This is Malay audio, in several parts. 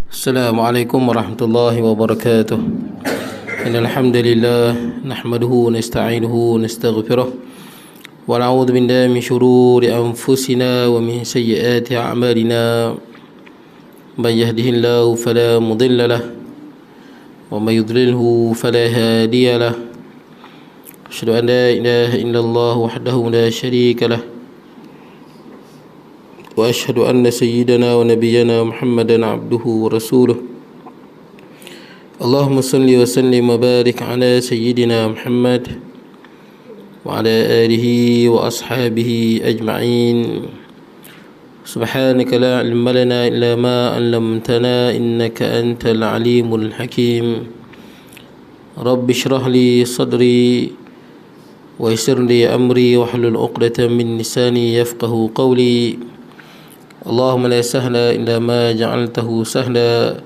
Assalamualaikum warahmatullahi wabarakatuh. Innal hamdalillah nahmaduhu wa nasta'inuhu wa nastaghfiruh wa na'udzu billahi min shururi anfusina wa min sayyiati a'malina. Man yahdihillahu fala mudilla lahu wa man yudlilhu fala hadiya lahu. Asyhadu an la ilaha illallah wahdahu la syarika lahu wa asyhadu anna sayyidana wa nabiyyana Muhammadan abduhu wa rasuluh. Allahumma salli wa sallim wa barik ala sayyidina Muhammad wa ala alihi wa ashabihi ajma'in. Subhanaka la ilma lana illa ma 'allamtana innaka antal alimul hakim. Rabbi shrah li sadri wa yassir li amri wahlul 'uqdatam min lisani yafqahu qawli. Allahumma la sahla illa ma ja'altahu sahla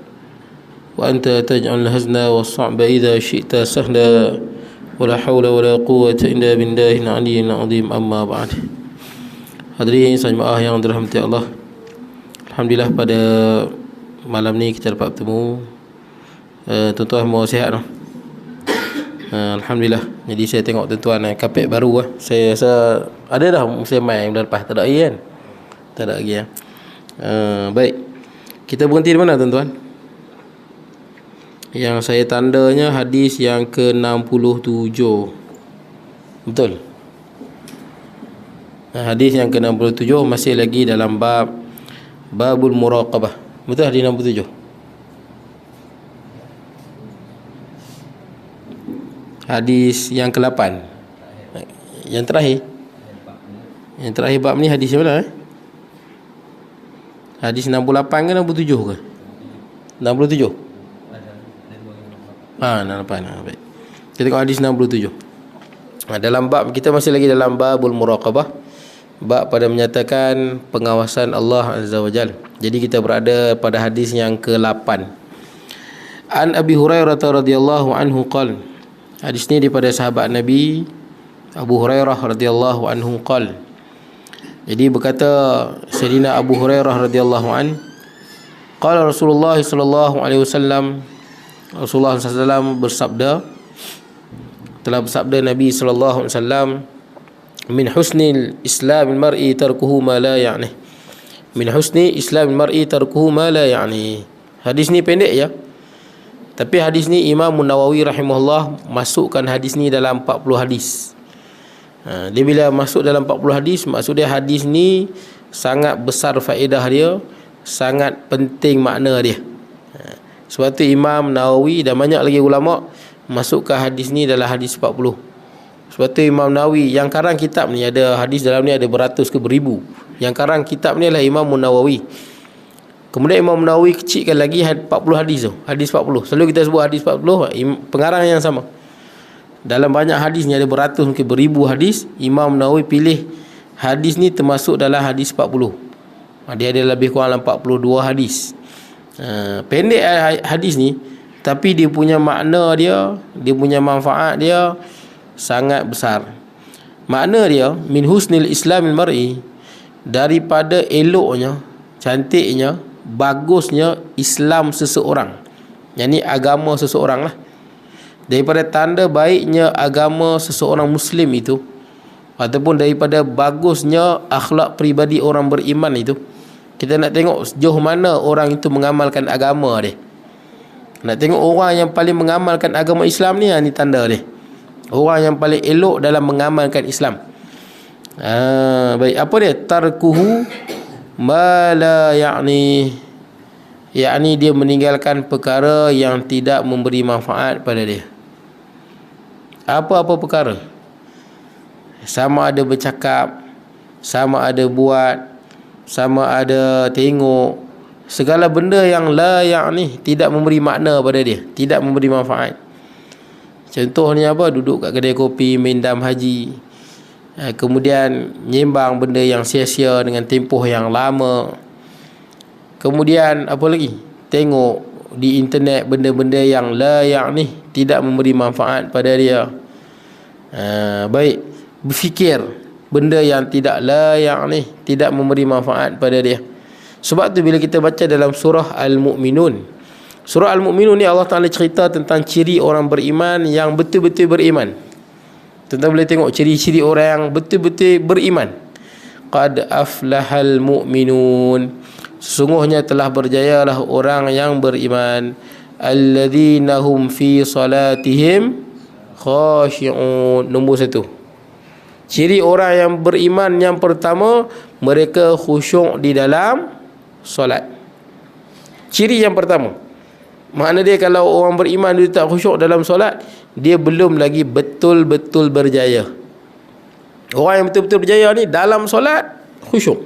wa anta taj'al hazna was-sa'ba idza syi'ta sahla wa la hawla wa la quwwata illa billahil 'aliyyil 'azim. Amma ba'd. Hadirin jemaah yang dirahmati Allah, alhamdulillah pada malam ni kita dapat bertemu. Tuan-tuan mau sihat tak? Alhamdulillah. Jadi saya tengok tuan-tuan kapek baru saya rasa ada dah musim mai bulan lepas, tak ada lagi kan? Tak ada lagi ya. Baik. Kita berhenti di mana tuan-tuan? Yang saya tandanya hadis yang ke-67. Betul? Hadis yang ke-67 masih lagi dalam babul muraqabah. Betul hadis 67? Hadis yang ke-8. Yang terakhir. Yang terakhir bab ni hadis yang mana Hadis 68 ke 67 ke? 67. 68. Baik. Kita tengok hadis 67. Dalam bab kita masih lagi dalam babul muraqabah. Bab pada menyatakan pengawasan Allah Azza wa Jalla. Jadi kita berada pada hadis yang ke-8. An Abi Hurairah radhiyallahu anhu qala. Hadis ni daripada sahabat Nabi Abu Hurairah radhiyallahu anhu qala. Jadi berkata Sayyidina Abu Hurairah radhiyallahu an, qala Rasulullah sallallahu alaihi wasallam, Rasulullah sallallahu alaihi wasallam bersabda, telah bersabda Nabi sallallahu alaihi wasallam, min husnil islamil mar'i tarkuhu ma la ya'ni. Min husni islamil mar'i tarkuhu ma la ya'ni. Hadis ni pendek ya. Tapi hadis ni Imam Nawawi rahimahullah masukkan hadis ni dalam 40 hadis. Dia bila masuk dalam 40 hadis, maksud dia hadis ni sangat besar faedah dia, sangat penting makna dia. Sebab tu Imam Nawawi dan banyak lagi ulama masukkan hadis ni dalam hadis 40. Sebab tu Imam Nawawi yang karang kitab ni, ada hadis dalam ni ada beratus ke beribu. Yang karang kitab ni adalah Imam Nawawi. Kemudian Imam Nawawi kecilkan lagi 40 hadis tu, hadis 40. Selalu kita sebut hadis 40, pengarang yang sama. Dalam banyak hadis ni ada beratus mungkin beribu hadis, Imam Nawawi pilih hadis ni termasuk dalam hadis 40. Dia ada lebih kurang 42 hadis. Pendek hadis ni, tapi dia punya makna dia punya manfaat dia sangat besar. Makna dia min husnil islamil mar'i, daripada eloknya, cantiknya, bagusnya Islam seseorang. Yang ni agama seseorang lah. Daripada tanda baiknya agama seseorang Muslim itu, ataupun daripada bagusnya akhlak peribadi orang beriman itu, kita nak tengok sejauh mana orang itu mengamalkan agama dia. Nak tengok orang yang paling mengamalkan agama Islam ni, ni tanda dia. Orang yang paling elok dalam mengamalkan Islam. Baik, apa dia? Tarkuhu ma la ya'ni. Yakni dia meninggalkan perkara yang tidak memberi manfaat pada dia. Apa-apa perkara, sama ada bercakap, sama ada buat, sama ada tengok, segala benda yang la ya'ni, tidak memberi makna pada dia, tidak memberi manfaat. Contohnya apa? Duduk kat kedai kopi, mendam haji, kemudian nyembang benda yang sia-sia dengan tempoh yang lama. Kemudian apa lagi? Tengok di internet benda-benda yang la ya'ni, tidak memberi manfaat pada dia. Baik, berfikir benda yang tidak la ya'ni, tidak memberi manfaat pada dia. Sebab tu bila kita baca dalam surah Al-Mu'minun, Surah Al-Mu'minun ni Allah Ta'ala cerita tentang ciri orang beriman yang betul-betul beriman. Tuan-tuan boleh tengok ciri-ciri orang yang betul-betul beriman. Qad aflahal mu'minun, sesungguhnya telah berjayalah orang yang beriman. Alladzina hum fi salatihim khashi'un. Nombor 1, ciri orang yang beriman yang pertama, mereka khusyuk di dalam solat. Ciri yang pertama. Makna dia kalau orang beriman dia tak khusyuk dalam solat, dia belum lagi betul-betul berjaya. Orang yang betul-betul berjaya ni dalam solat khusyuk,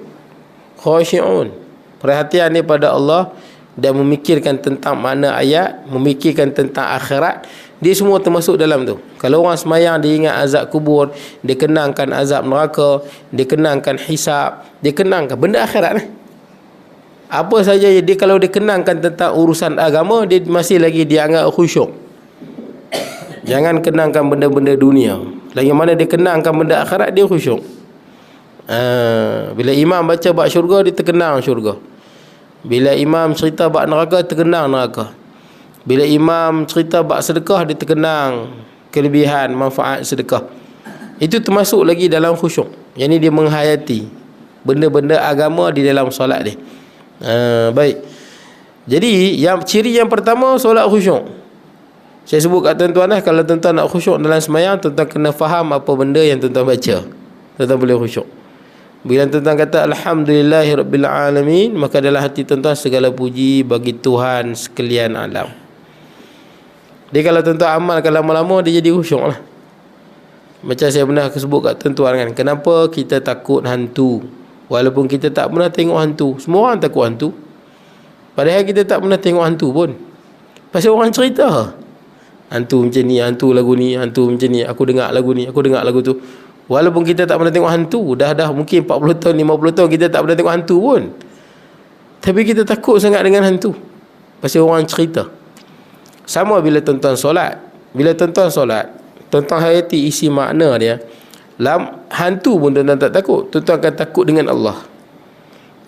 khashi'un, perhatian dia pada Allah dan memikirkan tentang makna ayat, memikirkan tentang akhirat. Dia semua termasuk dalam tu. Kalau orang semayang dia ingat azab kubur, dia kenangkan azab neraka, dia kenangkan hisab, dia kenangkan benda akhirat ni. Apa saja dia, kalau dia kenangkan tentang urusan agama, dia masih lagi dianggap khusyuk. Jangan kenangkan benda-benda dunia. Lagi mana dia kenangkan benda akhirat, dia khusyuk. Bila imam baca bab syurga, dia terkenang syurga. Bila imam cerita bab neraka, terkenang neraka. Bila imam cerita bab sedekah, dia terkenang kelebihan manfaat sedekah. Itu termasuk lagi dalam khusyuk. Yang ni dia menghayati benda-benda agama di dalam solat dia. Baik. Jadi ciri yang pertama, solat khusyuk. Saya sebut kat tuan-tuan lah, kalau tuan-tuan nak khusyuk dalam semayang, tuan-tuan kena faham apa benda yang tuan-tuan baca, tuan-tuan boleh khusyuk. Bila tuan-tuan kata Alhamdulillahirrabbilalamin, maka dalam hati tuan-tuan segala puji bagi Tuhan sekalian alam. Dia kalau tuan-tuan amalkan lama-lama, dia jadi khusyuk lah. Macam saya pernah sebut kat tuan-tuan kan, kenapa kita takut hantu walaupun kita tak pernah tengok hantu? Semua orang takut hantu, padahal kita tak pernah tengok hantu pun. Pasal orang cerita hantu macam ni, hantu lagu ni, hantu macam ni, aku dengar lagu ni, aku dengar lagu tu. Walaupun kita tak pernah tengok hantu, dah mungkin 40 tahun, 50 tahun kita tak pernah tengok hantu pun, tapi kita takut sangat dengan hantu pasal orang cerita. Sama bila tuan-tuan solat. Bila tuan-tuan solat, tuan-tuan hayati isi makna dia. Hantu pun tuan-tuan tak takut, tuan-tuan akan takut dengan Allah.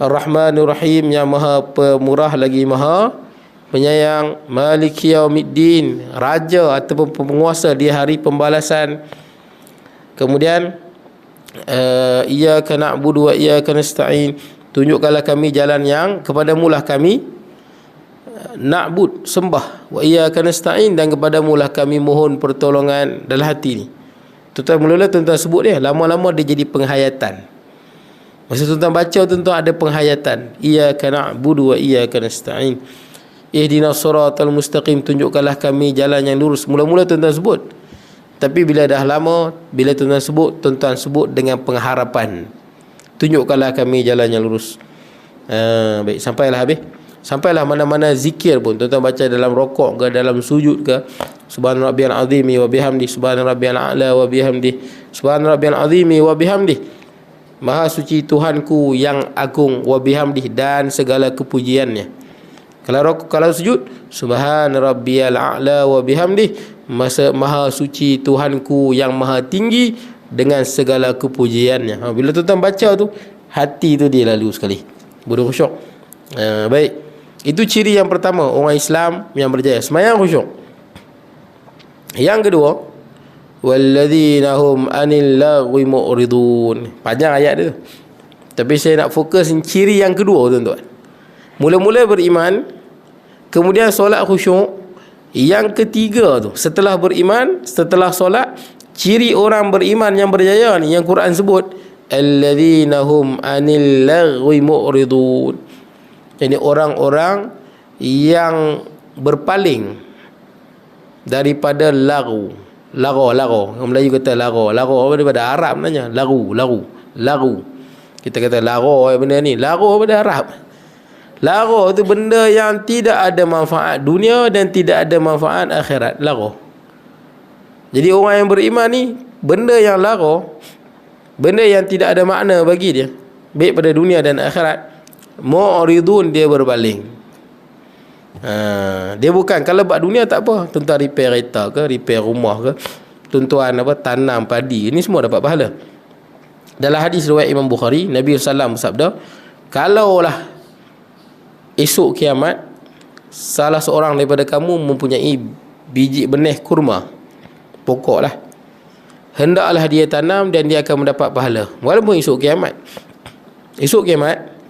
Ar-Rahmanur Rahim, yang maha pemurah lagi maha penyayang. Maliki yaumiddin, raja ataupun penguasa di hari pembalasan. Kemudian iyyaka na'budu wa iyyaka nasta'in, tunjukkanlah kami jalan yang kepadamu lah kami na'bud, sembah, wa iyyaka nasta'in, dan kepadamu lah kami mohon pertolongan. Dalam hati ni tuan-tuan mula-mula tuan-tuan sebut dia, lama-lama dia jadi penghayatan. Masa tuan-tuan baca, tuan-tuan ada penghayatan. Iyyaka na'budu wa iyyaka nasta'in, ihdinas siratal mustaqim, tunjukkanlah kami jalan yang lurus. Mula-mula tuan-tuan sebut, tapi bila dah lama, bila tuan-tuan sebut, tuan-tuan sebut dengan pengharapan, tunjukkanlah kami jalan yang lurus. Baik, sampailah habis. Sampailah mana-mana zikir pun, tuan-tuan baca dalam rokok ke, dalam sujud ke, subhana rabbiyal azimi wa bihamdi, subhana rabbiyal a'la wa bihamdi, subhana rabbiyal azimi wa bihamdi, maha suci Tuhanku yang agung, wa bihamdi, dan segala kepujiannya. Kalau sujud, subhana rabbiyal a'la wa bihamdi, maha suci Tuhanku yang maha tinggi dengan segala kepujiannya. Bila tuan-tuan baca tu, hati tu dia lalu sekali bodoh khusyuk. Baik, itu ciri yang pertama orang Islam yang berjaya, semayang khusyuk. Yang kedua, walladzina hum anil lagwi mu'ridun. Panjang ayat dia tu, tapi saya nak fokus ciri yang kedua tuan-tuan. Mula-mula beriman, kemudian solat khusyuk. Yang ketiga tu, setelah beriman, setelah solat, ciri orang beriman yang berjaya ni yang Quran sebut, alladzina hum anil lagwi mu'ridun. Jadi orang-orang yang berpaling daripada lagu. Orang Melayu kata lagu daripada Arab nanya lagu. Kita kata lagu benda ni, lagu daripada Arab. Lagu tu benda yang tidak ada manfaat dunia dan tidak ada manfaat akhirat. Lagu. Jadi orang yang beriman ni, benda yang lagu, benda yang tidak ada makna bagi dia, baik pada dunia dan akhirat, mu'ridun, dia berpaling. Dia bukan, kalau buat dunia tak apa, tuan-tuan repair kereta ke, repair rumah ke, tuan-tuan tanam padi, ini semua dapat pahala. Dalam hadis riwayat Imam Bukhari, Nabi SAW bersabda, kalaulah esok kiamat salah seorang daripada kamu mempunyai biji benih kurma, pokok lah, hendaklah dia tanam dan dia akan mendapat pahala. Walaupun esok kiamat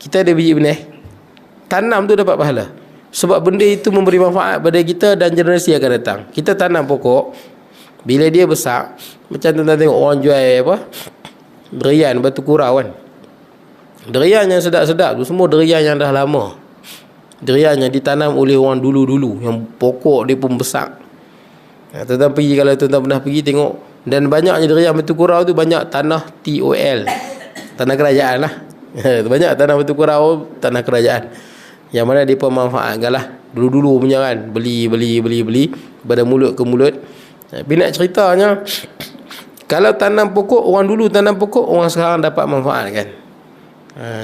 kita ada biji benih, tanam tu dapat pahala. Sebab benda itu memberi manfaat pada kita dan generasi akan datang. Kita tanam pokok, bila dia besar, macam tuan-tuan tengok orang jual apa, durian batu kurau kan. Durian yang sedap-sedap tu semua durian yang dah lama, durian yang ditanam oleh orang dulu-dulu, yang pokok dia pun besar. Tuan-tuan pergi, kalau tuan-tuan pernah pergi tengok, dan banyaknya durian batu kurau tu banyak tanah TOL, tanah kerajaan lah. Banyak tanah batu kurau, tanah kerajaan, yang mana dia pemanfaatkan lah. Dulu-dulu punya kan, beli pada mulut ke mulut. Tapi nak ceritanya, kalau tanam pokok, orang dulu tanam pokok, orang sekarang dapat manfaat kan.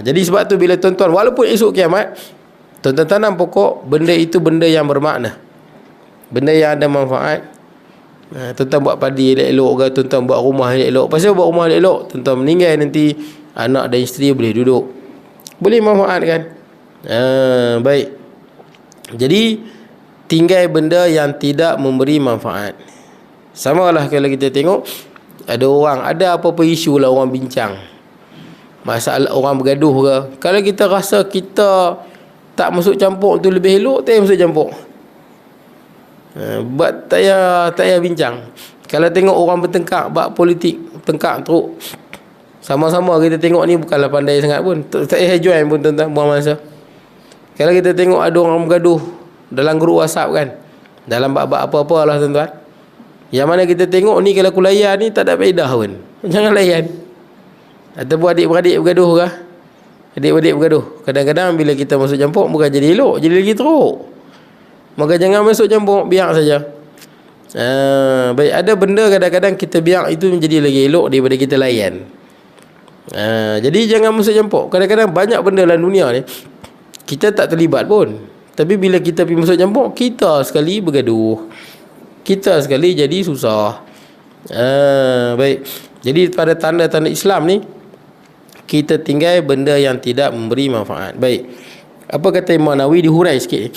Jadi sebab tu bila tuan-tuan, walaupun esok kiamat, tuan-tuan tanam pokok, benda itu benda yang bermakna, benda yang ada manfaat. Tuan-tuan buat padi elok-elok ke, tuan-tuan buat rumah elok-elok. Pasal buat rumah elok-elok, tuan-tuan meninggal nanti, anak dan isteri boleh duduk, boleh manfaat kan. Baik. Jadi tinggal benda yang tidak memberi manfaat. Sama lah kalau kita tengok, ada orang, ada apa-apa isu lah orang bincang, masalah orang bergaduh ke, kalau kita rasa kita tak masuk campur tu lebih elok, tak payah masuk campur. Buat tak payah bincang. Kalau tengok orang bertengkar bab politik, tengkar teruk, sama-sama kita tengok ni bukanlah pandai sangat pun, tak payah join pun tuan-tuan, buang masa. Kalau kita tengok ada orang bergaduh dalam grup WhatsApp kan, dalam bab-bab apa-apa lah tuan-tuan, yang mana kita tengok ni, kalau aku layan ni tak ada faedah pun, jangan layan. Ataupun adik-beradik bergaduh ke, adik-beradik bergaduh, kadang-kadang bila kita masuk campur bukan jadi elok, jadi lagi teruk. Maka jangan masuk campur, biar saja. Baik, ada benda kadang-kadang kita biar itu menjadi lagi elok daripada kita layan. Jadi jangan masuk campur. Kadang-kadang banyak benda dalam dunia ni kita tak terlibat pun, tapi bila kita pergi masuk campur, kita sekali bergaduh, kita sekali jadi susah. Baik. Jadi pada tanda-tanda Islam ni, kita tinggal benda yang tidak memberi manfaat. Baik. Apa kata Imam Nawawi, dihurai sikit.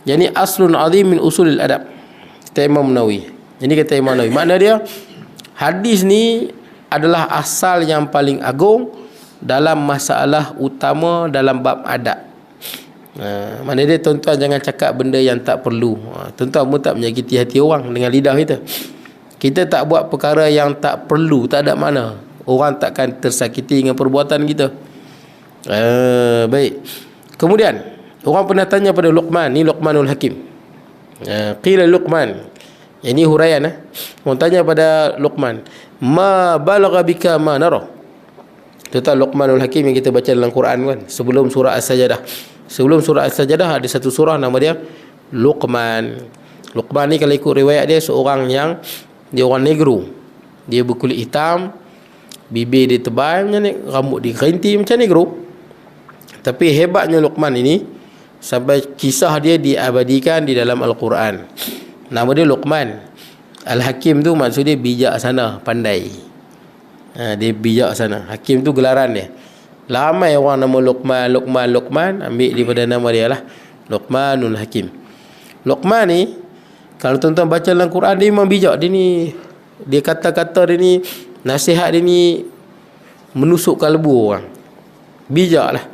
Jadi aslun azim min usulil adab. Kata Imam Nawawi. Jadi kata Imam Nawawi, makna dia, hadis ni adalah asal yang paling agung dalam masalah utama dalam bab adab. Mana dia, tuan-tuan jangan cakap benda yang tak perlu. Tuan-tuan pun tak menyakiti hati orang dengan lidah kita. Kita tak buat perkara yang tak perlu, tak ada makna, orang takkan tersakiti dengan perbuatan kita. Baik. Kemudian orang pernah tanya pada Luqman, ni Luqmanul Hakim. Qila Luqman, ini huraian. Orang tanya pada Luqman, ma balagha bika ma nara. Tuan Luqmanul Hakim yang kita baca dalam Quran kan, sebelum surah As-Sajdah. Sebelum surah As-Sajdah ada satu surah nama dia Luqman. Luqman ni kalau ikut riwayat dia, seorang yang dia orang negro, dia berkulit hitam, bibir dia tebal macam ni, rambut dia kerinti macam negro. Tapi hebatnya Luqman ini, sampai kisah dia diabadikan di dalam Al-Quran. Nama dia Luqman. Al-Hakim tu maksud dia bijaksana, pandai. Dia bijaksana. Hakim tu gelaran dia. Ramai orang nama Luqman, ambil daripada nama dia lah, Luqmanul Hakim. Luqman ni, kalau tuan-tuan baca dalam Quran, dia memang bijak. Dia ni, dia kata-kata dia ni, nasihat dia ni menusuk kalbu orang. Bijak lah.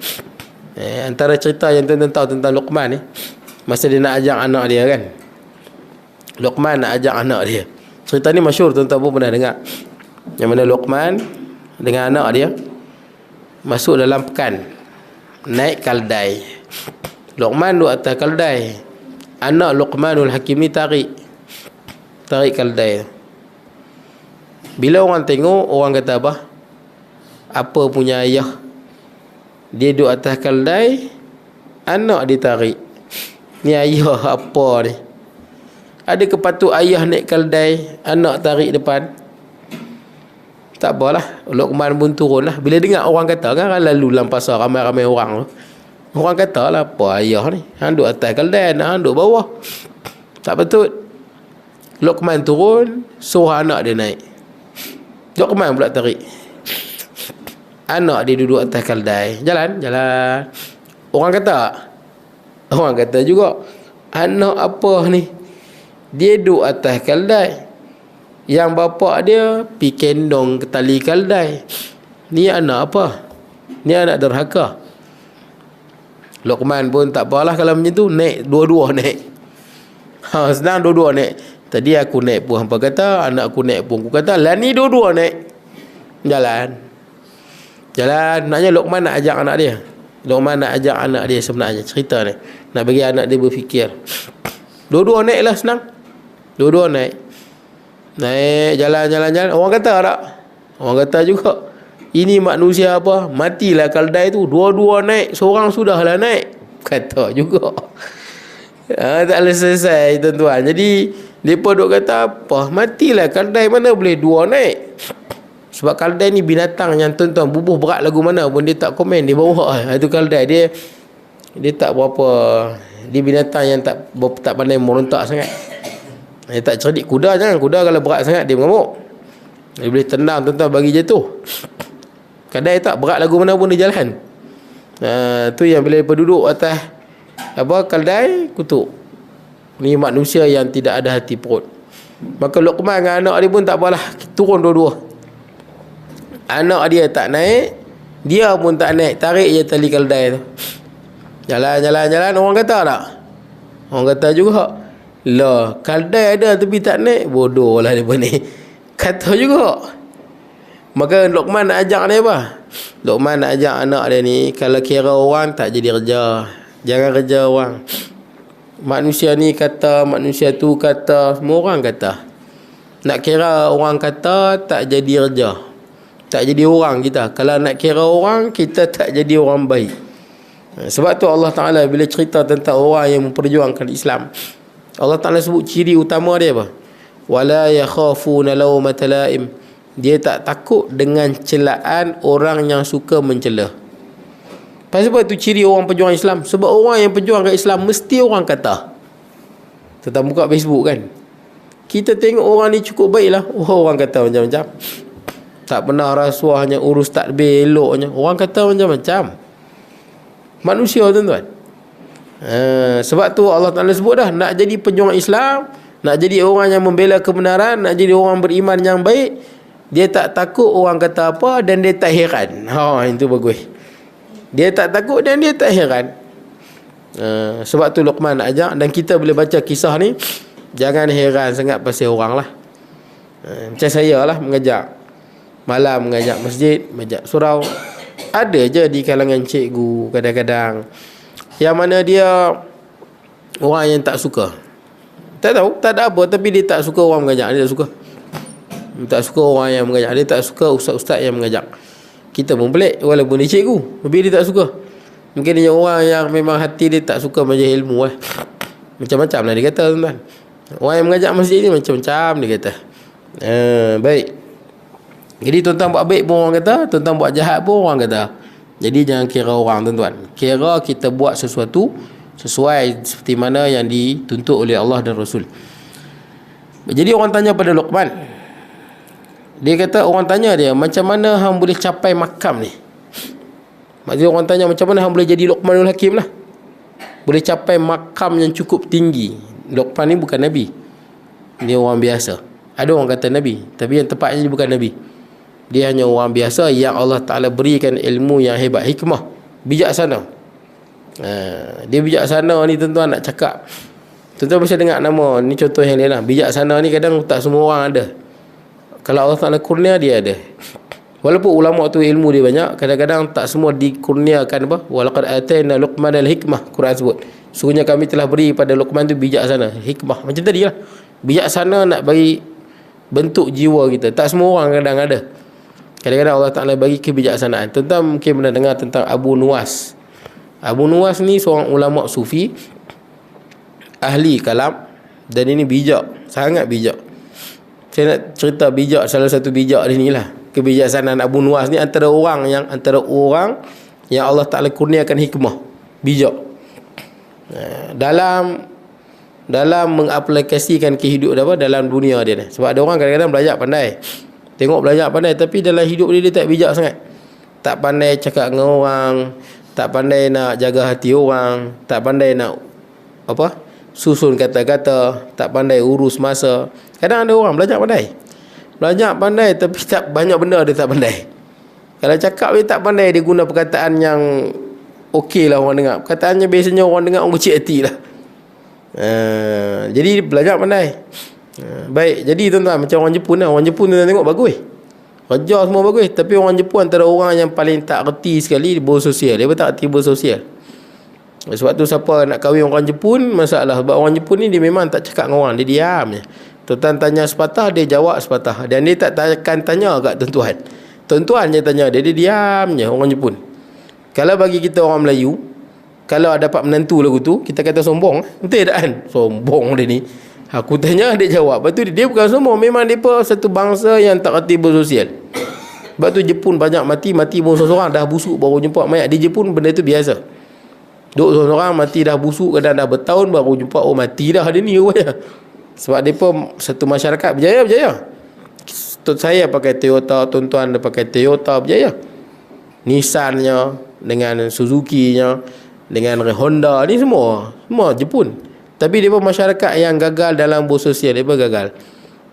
Antara cerita yang tuan-tuan tahu tentang Luqman ni, masa dia nak ajak anak dia kan, Luqman nak ajak anak dia. Cerita ni masyhur, tuan-tuan pun pernah dengar. Yang mana Luqman dengan anak dia masuk dalam pekan, naik keldai. Luqman duduk atas keldai, anak Luqmanul Hakim ni tarik keldai. Bila orang tengok, orang kata apa? Apa punya ayah? Dia duduk atas keldai, anak ditarik. Ni ayah apa ni? Ada kepatut ayah naik keldai, anak tarik depan? Tak apalah, Luqman pun turun lah. Bila dengar orang kata kan, lalu dalam pasar ramai-ramai orang tu, orang kata lah, apa ayah ni, hang duduk atas keldai, hang duduk bawah, tak patut. Luqman turun, suruh anak dia naik. Luqman pula tarik, anak dia duduk atas keldai. Jalan. Orang kata juga, Anak apa ni? Dia duduk atas kaldai. Yang bapa dia pi kendong ke tali kaldai. Ni anak apa? Ni anak derhaka. Luqman pun tak apalah kalau macam tu, naik dua-dua naik. Senang dua-dua naik. Tadi aku naik pun hampa kata, anak aku naik pun aku kata, lah ni dua-dua naik. Jalan. Maknanya Luqman nak ajak anak dia. Luqman nak ajak anak dia sebenarnya cerita ni. Nak bagi anak dia berfikir. Dua-dua naik lah, senang. Dua-dua naik. Naik jalan. Orang kata tak? Orang kata juga, ini manusia apa? Matilah kaldai tu. Dua-dua naik, seorang sudahlah naik. Kata juga. Tak boleh selesai tuan-tuan. Jadi mereka duk kata apa? Matilah kaldai, mana boleh dua naik. Sebab kaldai ni binatang yang tuan-tuan bubuh berat lagu mana pun dia tak komen, dia bawa. Itu kaldai dia tak berapa, dia binatang yang tak pandai merontak sangat. Dia tak cerdik. Kuda jangan, kuda kalau berat sangat dia mengamuk. Dia boleh tendang tuan-tuan bagi jatuh. Kaldai tak berat lagu mana pun dia jalan. Tu yang bila mereka duduk atas kaldai, kutuk. Ni manusia yang tidak ada hati perut. Maka Luqman dengan anak dia pun tak apalah, turun dua-dua. Anak dia tak naik, dia pun tak naik, tarik je tali kaldai tu. Jalan. Orang kata tak? Orang kata juga, lah kaldai ada tapi tak naik. Bodoh lah dia ni. Kata juga. Maka Luqman nak ajak dia apa? Luqman nak ajak anak dia ni, kalau kira orang tak jadi kerja. Jangan kerja orang. Manusia ni kata, manusia tu kata, semua orang kata. Nak kira orang kata, tak jadi kerja. Tak jadi orang kita. Kalau nak kira orang, kita tak jadi orang baik. Sebab tu Allah Ta'ala bila cerita tentang orang yang memperjuangkan Islam, Allah Ta'ala sebut ciri utama dia apa? Wala yakhafuna lawmata laim. Dia tak takut dengan celaan orang yang suka mencela. Sebab itu ciri orang pejuang Islam. Sebab orang yang pejuang Islam mesti orang kata. Tetap buka Facebook kan, kita tengok orang ni cukup baiklah, orang kata macam-macam. Tak pernah rasuahnya, urus takbir eloknya, orang kata macam-macam. Manusia tuan-tuan. Sebab tu Allah Ta'ala sebut dah, nak jadi pejuang Islam, nak jadi orang yang membela kebenaran, nak jadi orang beriman yang baik, dia tak takut orang kata apa dan dia tak heran. Itu bagus. Dia tak takut dan dia tak heran. Sebab tu Luqman nak ajak. Dan kita boleh baca kisah ni, jangan heran sangat pasal orang lah. Macam saya lah mengajak malam, mengajak masjid, mengajak surau. Ada je di kalangan cikgu kadang-kadang yang mana dia orang yang tak suka. Tak tahu, tak ada apa, tapi dia tak suka orang mengajak. Dia tak suka. Dia tak suka orang yang mengajak. Dia tak suka ustaz-ustaz yang mengajak. Kita pun pelik, walaupun dia cikgu, tapi dia tak suka. Mungkin dia orang yang memang hati dia tak suka majlis ilmu. Macam-macam lah dia kata tuan-tuan. Orang yang mengajak masjid ni macam-macam dia kata. Baik. Jadi tuan-tuan buat baik pun orang kata, tuan-tuan buat jahat pun orang kata. Jadi jangan kira orang tuan-tuan. Kira kita buat sesuatu sesuai seperti mana yang dituntut oleh Allah dan Rasul. Jadi orang tanya pada Luqman. Dia kata, orang tanya dia, macam mana hang boleh capai makam ni? Maksudnya orang tanya macam mana hang boleh jadi Luqmanul Hakim lah. Boleh capai makam yang cukup tinggi. Luqman ni bukan Nabi. Dia orang biasa. Ada orang kata Nabi, tapi yang tepatnya dia bukan Nabi. Dia hanya orang biasa yang Allah Ta'ala berikan ilmu yang hebat, hikmah, bijaksana. Dia bijaksana ni tuan-tuan nak cakap. Tuan-tuan bisa dengar nama, ni contoh yang lain lah. Bijaksana ni kadang tak semua orang ada. Kalau Allah Ta'ala kurnia, dia ada. Walaupun ulama tu ilmu dia banyak, kadang-kadang tak semua dikurniakan apa. Walaqad atayna Luqmanal hikmah, Quran sebut. Sungguhnya kami telah beri pada Luqman tu bijaksana, hikmah. Macam tadi lah. Bijaksana nak bagi bentuk jiwa kita. Tak semua orang kadang ada. Kadang-kadang Allah Ta'ala bagi kebijaksanaan. Tuan-tuan mungkin pernah dengar tentang Abu Nuwas. Abu Nuwas ni seorang ulama sufi, ahli kalam, dan ini bijak, sangat bijak. Saya nak cerita bijak, salah satu bijak dia ni lah. Kebijaksanaan Abu Nuwas ni antara orang yang Allah Ta'ala kurniakan hikmah, bijak. Dalam mengaplikasikan kehidupan dalam dunia dia ni. Sebab ada orang kadang-kadang belajar pandai, tengok belajar pandai, tapi dalam hidup dia tak bijak sangat. Tak pandai cakap dengan orang, tak pandai nak jaga hati orang, tak pandai nak susun kata-kata, tak pandai urus masa. Kadang ada orang belajar pandai tapi tak banyak benda dia tak pandai. Kalau cakap dia tak pandai, dia guna perkataan yang okey lah orang dengar. Perkataannya biasanya orang dengar orang kecil hati lah. Jadi belajar pandai. Baik, jadi tuan-tuan, macam orang Jepun lah. Orang Jepun tuan tengok bagus, kerja semua bagus. Tapi orang Jepun antara orang yang paling tak reti sekali bersosial. Dia pun tak reti bersosial. Sebab tu siapa nak kahwin orang Jepun, masalah. Sebab orang Jepun ni dia memang tak cakap dengan orang, dia diam je. Tuan-tuan tanya sepatah, dia jawab sepatah. Dan dia tak akan tanya kat tuan-tuan. Tuan-tuan je tanya dia diam je orang Jepun. Kalau bagi kita orang Melayu, kalau dapat menantu lagu tu, kita kata sombong. Betul tak kan? Sombong dia ni. Aku tanya, dia jawab. Lepas tu dia bukan sombong. Memang dia pun satu bangsa yang tak reti bersosial. Sebab tu Jepun banyak mati pun seorang dah busuk baru jumpa mayat. Di Jepun benda tu biasa. Duk seorang mati dah busuk, kadang dah bertahun baru jumpa, oh mati dah dia ni rupanya. Sebab dia pun satu masyarakat berjaya. Tok saya pakai Toyota, tuan-tuan dia pakai Toyota, berjaya. Nissan-nya dengan Suzuki-nya dengan Honda ni semua Jepun. Tapi dia pun masyarakat yang gagal dalam bersosial. Dia pun gagal.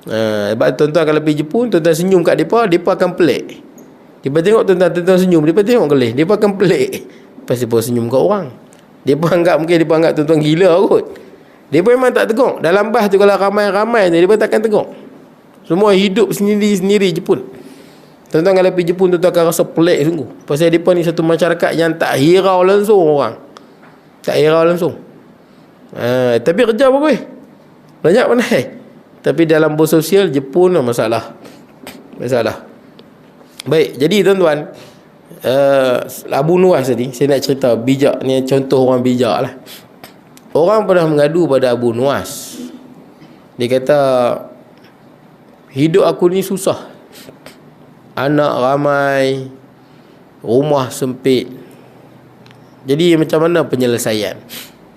Sebab tuan-tuan kalau pergi Jepun, tuan-tuan senyum kat dia akan pelik. Dia pun tengok tuan-tuan senyum, dia pun tengok kelih, dia pun akan pelik. Lepas dia pun senyum kat orang. Dia pun anggap, mungkin dia pun anggap tuan-tuan gila kot. Dia pun memang tak tegak. Dalam bas tu kalau ramai-ramai tu, dia pun takkan tegak. Semua hidup sendiri-sendiri Jepun. Tuan-tuan kalau pergi Jepun, tuan-tuan akan rasa pelik sungguh. Pasal dia pun ni satu masyarakat yang tak hirau langsung orang. Tak hirau langsung. Tapi kerja bagus. Banyak pandai. Tapi dalam bersosial Jepun masalah. Baik, jadi tuan-tuan, Abu Nuwas tadi saya nak cerita bijak ni, contoh orang bijak lah. Orang pernah mengadu pada Abu Nuwas. Dia kata, hidup aku ni susah. Anak ramai, rumah sempit. Jadi macam mana penyelesaian?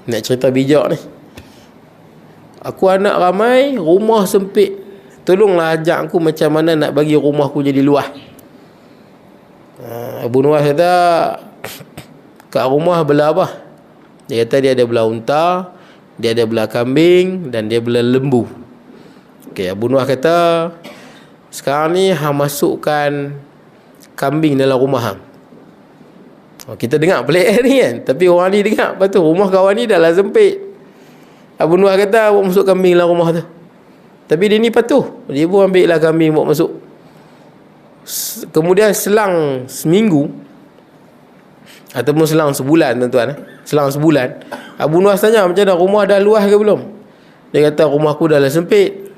Nak cerita bijak ni. Aku anak ramai, rumah sempit. Tolonglah ajak aku macam mana nak bagi rumah aku jadi luas. Abu Nuwas kata, kat rumah belah apa? Dia kata dia ada belah unta, dia ada belah kambing, dan dia belah lembu. Okey, Abu Nuwas kata, sekarang ni hang masukkan kambing dalam rumah hang. Kita dengar pelik ni kan, tapi orang ni dengar. Lepas tu rumah kawan ni dah lah sempit. Abu Nuwas kata, bawa masuk kambing dalam rumah tu. Tapi dia ni patuh. Dia pun ambil lah kambing, bawa masuk. Kemudian selang seminggu ataupun selang sebulan, tuan-tuan, selang sebulan, Abu Nuwas tanya, macam mana, rumah dah luas ke belum? Dia kata, rumah aku dah lah sempit.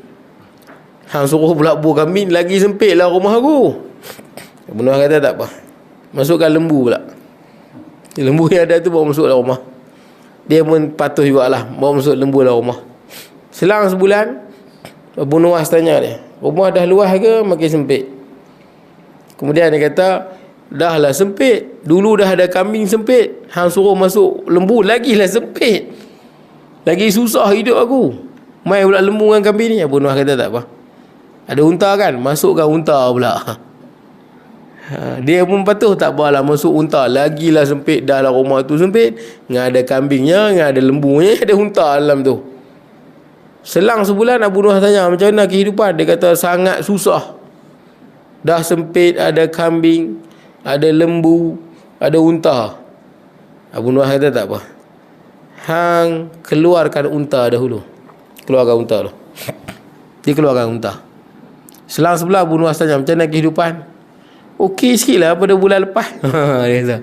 Hang suruh pula buah kambing, lagi sempit lah rumah aku. Abu Nuwas kata, tak apa, masukkan lembu pula. Lembu yang ada tu bawa masuk dalam rumah. Dia pun patuh jugalah, bawa masuk lembu dalam rumah. Selang sebulan, Abu Nuwas tanya dia, rumah dah luas ke makin sempit? Kemudian dia kata, dah lah sempit. Dulu dah ada kambing sempit, hang suruh masuk lembu, lagilah sempit. Lagi susah hidup aku. Mai pula lembu dengan kambing ni. Abu Nuwas kata, tak apa, ada unta kan, masukkan unta pula. Dia pun patuh, tak apalah, masuk unta. Lagilah sempit, dah lah rumah tu sempit, dengan ada kambingnya, dengan ada lembunya, ada unta dalam tu. Selang sebulan Abu Nuwas tanya, macam mana kehidupan? Dia kata, sangat susah. Dah sempit, ada kambing, ada lembu, ada unta. Abu Nuwas kata, tak apa, hang keluarkan unta dahulu. Keluarkan unta dulu. Dia keluarkan unta. Selang sebulan Abu Nuwas tanya, macam mana kehidupan? Okey sikit lah pada bulan lepas. Dia kata,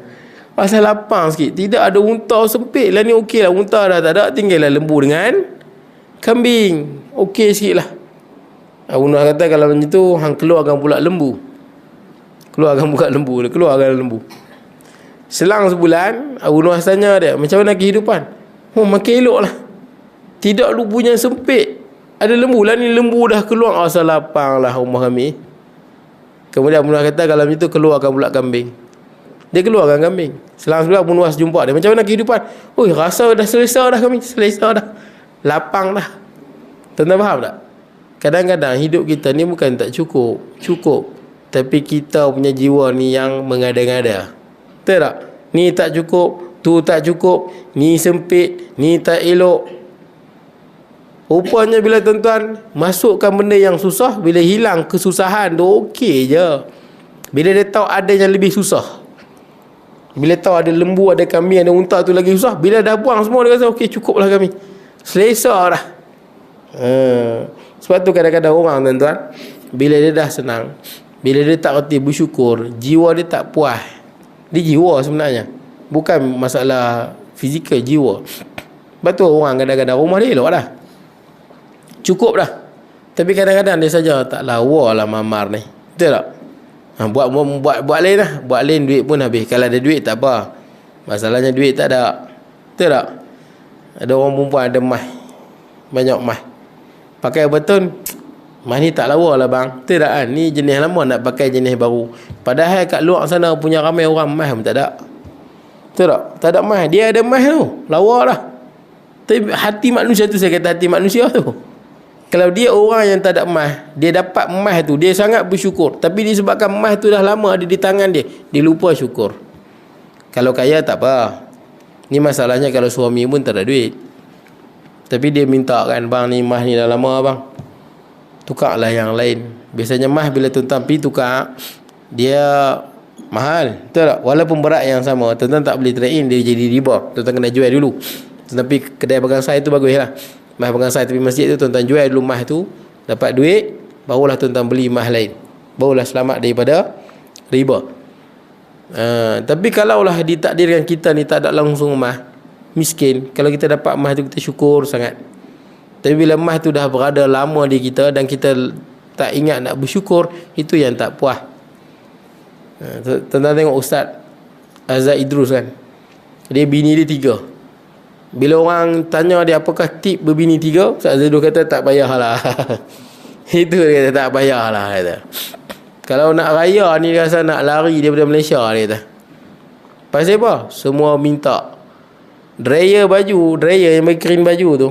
pasal lapang sikit, tidak ada unta, sempit lah ni. Okey lah, unta dah tak ada, tinggallah lembu dengan kambing. Okey sikit lah. Abu Nuwas kata, kalau macam tu, hang keluarkan pula lembu. Keluarkan lembu. Selang sebulan Abu Nuwas tanya dia, macam mana kehidupan? Oh, makin elok lah. Tidak lu punya sempit, ada lembu lah ni. Lembu dah keluar, asal lapang lah rumah kami. Kemudian Abu Nuwas kata, kalau macam tu, keluarkan pula kambing. Dia keluarkan kambing. Selang sebulan Abu Nuwas jumpa dia, macam mana kehidupan? Oh, rasa dah selesa dah kami. Selesa dah, lapang dah. Tuan-tuan faham tak? Kadang-kadang hidup kita ni bukan tak cukup, tapi kita punya jiwa ni yang mengada-ngada. Betul tak? Ni tak cukup, tu tak cukup, ni sempit, ni tak elok. Rupanya bila tuan-tuan masukkan benda yang susah, bila hilang kesusahan tu okey je. Bila dia tahu ada yang lebih susah, bila tahu ada lembu, ada kambing, ada unta tu lagi susah, bila dah buang semua dia rasa okey, cukuplah kami, selesa dah. Sebab tu kadang-kadang orang tuan-tuan, bila dia dah senang, bila dia tak reti bersyukur, jiwa dia tak puas. Dia jiwa sebenarnya, bukan masalah fizikal, jiwa. Sebab tu orang kadang-kadang rumah dia elok dah, cukup dah, tapi kadang-kadang dia saja tak lawa lah mamar ni, betul tak? Buat lain lah, buat lain duit pun habis. Kalau ada duit tak apa, masalahnya duit tak ada, betul tak? Ada orang perempuan ada mah, banyak mah, pakai betul, mah ni tak lawa lah bang, betul tak kan? Ni jenis lama nak pakai jenis baru, padahal kat luar sana punya ramai orang mah pun tak ada, betul tak? Tak ada mah, dia ada mah tu, lawa lah. Tapi hati manusia tu, saya kata hati manusia tu, kalau dia orang yang tak ada emas, dia dapat emas tu, dia sangat bersyukur. Tapi disebabkan emas tu dah lama ada di tangan dia, dia lupa syukur. Kalau kaya tak apa. Ni masalahnya kalau suami pun tak ada duit, tapi dia minta kan, bang ni emas ni dah lama bang, tukarlah yang lain. Biasanya emas bila tuan-tuan pergi tukar, dia mahal, betul tak? Walaupun berat yang sama, tuan-tuan tak boleh trade in, dia jadi riba. Tuan-tuan kena jual dulu. Tetapi kedai pegang tu bagus lah, emas pegang tepi masjid tu, tuan-tuan jual dulu emas tu, dapat duit, barulah tuan-tuan beli emas lain, barulah selamat daripada riba. Tapi kalaulah ditakdirkan kita ni tak ada langsung emas, miskin, kalau kita dapat emas tu kita syukur sangat. Tapi bila emas tu dah berada lama di kita dan kita tak ingat nak bersyukur, itu yang tak puas. Tuan-tuan tengok Ustaz Azhar Idrus kan, dia bini dia 3. Bila orang tanya dia apakah tip berbini 3, Ustaz Azhar kata tak payahlah. Itu dia kata tak payahlah, kata. Kalau nak raya ni dia rasa nak lari daripada Malaysia, dia kata. Pasal apa? Semua minta dryer baju, dryer yang bagi kering baju tu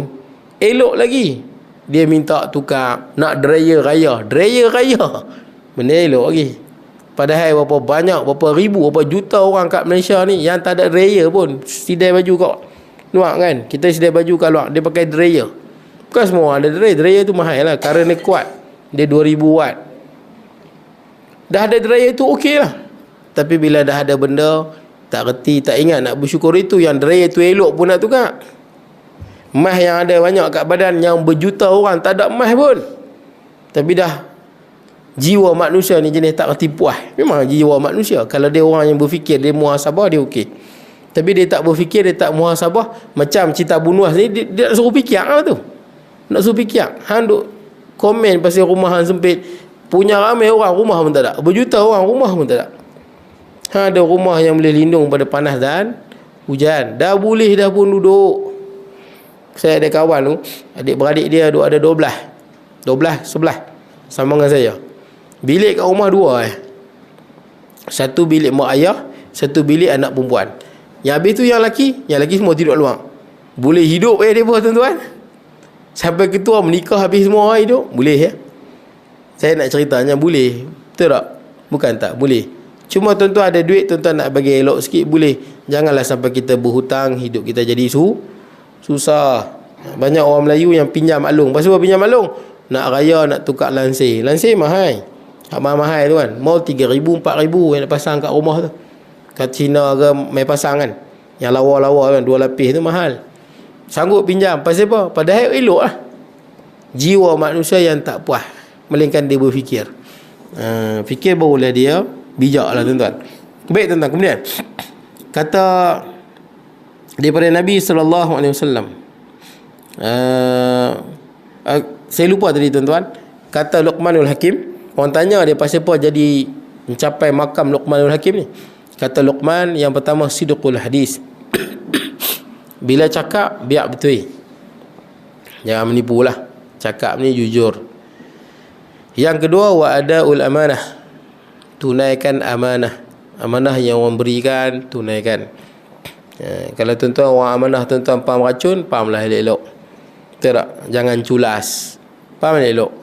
elok lagi, dia minta tukar nak dryer raya, benda elok lagi. Padahal berapa banyak, berapa ribu, berapa juta orang kat Malaysia ni yang tak ada dryer pun, sidai baju kau luar kan. Kita sedai baju kat luar, dia pakai dryer. Bukan semua orang ada dryer. Dryer tu mahal lah, kerana kuat, dia 2000 watt. Dah ada dryer tu okey lah. Tapi bila dah ada benda, tak reti, tak ingat nak bersyukur, itu yang dryer tu elok pun nak tukar. Emas yang ada banyak kat badan, yang berjuta orang tak ada emas pun, tapi dah jiwa manusia ni jenis tak reti puas. Memang jiwa manusia, kalau dia orang yang berfikir, dia muhasabah, dia okey. Tapi dia tak berfikir, dia tak muhasabah. Macam cerita bunuh ni, dia nak suruh fikir apa tu, nak suruh fikir. Hang duk komen pasal rumah hang sempit, punya ramai orang rumah pun tak ada, berjuta orang rumah pun tak ada. Ada rumah yang boleh lindung pada panas dan hujan, dah boleh dah pun duduk. Saya ada kawan tu, adik-beradik dia ada 12 11 sama dengan saya. Bilik kat rumah 2 satu bilik mak ayah, satu bilik anak perempuan. Yang habis tu yang lelaki semua tidur luar. Boleh hidup dia pun tuan-tuan. Sampai ketua menikah habis semua hidup, boleh ya. Saya nak ceritanya boleh, betul tak? Bukan tak boleh. Cuma tuan-tuan ada duit, tuan-tuan nak bagi elok sikit boleh. Janganlah sampai kita berhutang, hidup kita jadi susah. Banyak orang Melayu yang pinjam alung. Pasal apa pinjam alung? Nak raya, nak tukar lansir. Lansir mahal. Mahal tu kan. Mau 3,000, 4,000 yang nak pasang kat rumah tu. Kat Cina ke main pasang kan, yang lawa-lawa kan, 2 lapis tu mahal. Sanggup pinjam. Pasal apa? Padahal elok lah. Jiwa manusia yang tak puas, melainkan dia berfikir. Fikir barulah dia bijak lah tuan-tuan. Baik tuan-tuan, kemudian kata daripada Nabi SAW, saya lupa tadi tuan-tuan, kata Luqmanul Hakim. Orang tanya dia pasal apa jadi mencapai makam Luqmanul Hakim ni. Kata Luqman, yang pertama sidqul hadis. Bila cakap biar betul, jangan menipulah, cakap ni jujur. Yang kedua, wa adaul amanah, tunaikan amanah. Amanah yang orang berikan, tunaikan. Kalau tuan-tuan orang amanah, tuan-tuan faham racun, fahamlah elok-elok, betul tak? Jangan culas, faham elok.